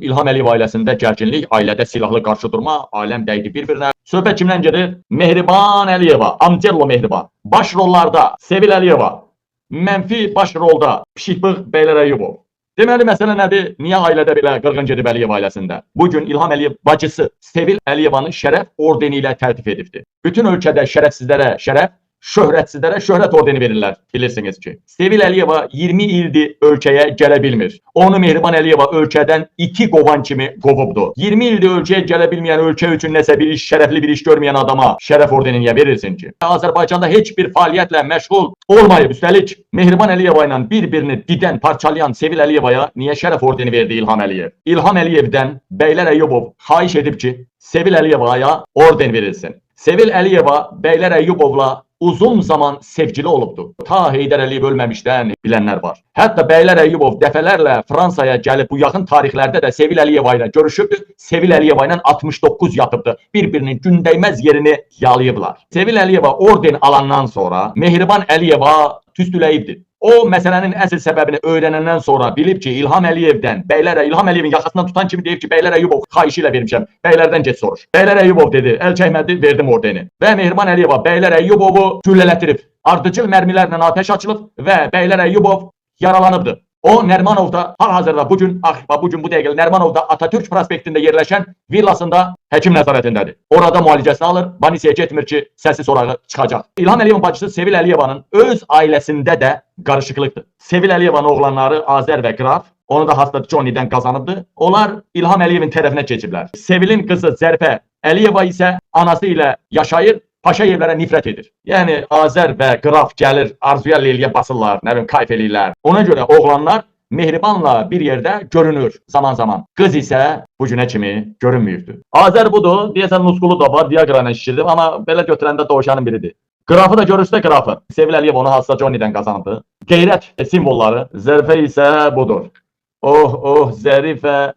İlham Əliyev ailəsində gərginlik, ailədə silahlı qarşıdurma, aləm dəydi bir-birinə. Söhbət kimdən gedir? Mehriban Əliyeva, Antello Mehriban. Baş rollarda Sevil Əliyeva, mənfi baş rolda Pişikbığ Beylər Əyyubov. Deməli, məsələ nədir? Niyə ailədə belə qırğın gedib Əliyev ailəsində? Bugün İlham Əliyev bacısı Sevil Əliyevanı şərəf ordeni ilə təltif edibdir. Bütün ölkədə şərəfsizlərə şərəf, şöhrətsizlərə şöhrət ordeni verirlər, bilirsiniz ki. Sevil Əliyeva 20 ildir ölkəyə gələ bilmir. Onu Mehriban Əliyeva ölkədən iti qovan kimi qovubdu. 20 ildir ölkəyə gələ bilməyən, ölkə üçün nəsə bir iş, şərəfli bir iş görməyən adama şərəf ordeni niyə verirsin ki? Azərbaycanda heç bir fəaliyyətlə məşğul olmayıb. Üstəlik, Mehriban Əliyeva ilə bir-birini didən, parçalayan Sevil Əliyevaya niyə şərəf ordeni verdi İlham Əliyev? İlham Əliyevdən Beylər Əyyubov xahiş edib ki, Sevil Əliyevaya orden verilsin. Sevil Əliyeva Beylər Əyyubovla uzun zaman sevgili olubdu. Ta Heydər Əliyev ölməmişdən bilənlər var. Hətta Beylər Əyyubov dəfələrlə Fransaya gəlib bu yaxın tarixlərdə də Sevil Əliyeva ilə görüşübdü. Sevil Əliyeva ilə 69 yatıbdı. Bir-birinin gündəyməz yerini yalayıblar. Sevil Əliyeva orden alandan sonra Mehriban Əliyeva tüstüləyibdi. O məsələnin əsl səbəbini öyrənəndən sonra bilib ki, İlham Əliyevdən İlham Əliyevin yaxasından tutan kimi deyib ki, Beylər Əyyubov xahişi ilə vermişəm. Beylərdən get soruş. Beylər Əyyubov dedi, əl çəkmədi, verdim ordeni. Və Mehriban Əliyeva Beylər Əyyubovu güllələtirib. Ardıcıl mərmilərlə atəş açılıb və Beylər Əyyubov yaralanıbdı. O Nərmanovda hal-hazırda bugün bu dəqiqə Nərmanovda Atatürk prospektində yerləşən villasında həkim nəzarətindədir. Orada müalicəsini alır, Banisiyaya getmir ki, səsi sorağı çıxacaq. İlham Əliyevin bacısı Sevil Əliyevanın öz ailəsində də qarışıqlıqdır. Sevil Əliyevanın oğlanları Azər və Qraf, onu da Hasta Johnny'dən qazanıbdı. Onlar İlham Əliyevin tərəfinə keçiblər. Sevilin qızı Zərfə Əliyeva isə anası ilə yaşayır. Paşayevlərə nifrət edir. Yəni Azər və Qraf gəlir, arzuya leyliyə basırlar, nə bilim, kayf eləyirlər. Ona görə oğlanlar Mehribanla bir yerdə görünür zaman-zaman. Qız isə bu günə kimi görünmüyübdür. Azər budur, deyəsən muskulu da var, diaqrana şişirdim, amma belə götürəndə dovşanın biridir. Qrafı da görürsə Qrafı. Sevil Əliyev onu Hassa Johnny'dən qazandı. Qeyrət simvolları, Zərfə isə budur. Oh, Zərifə.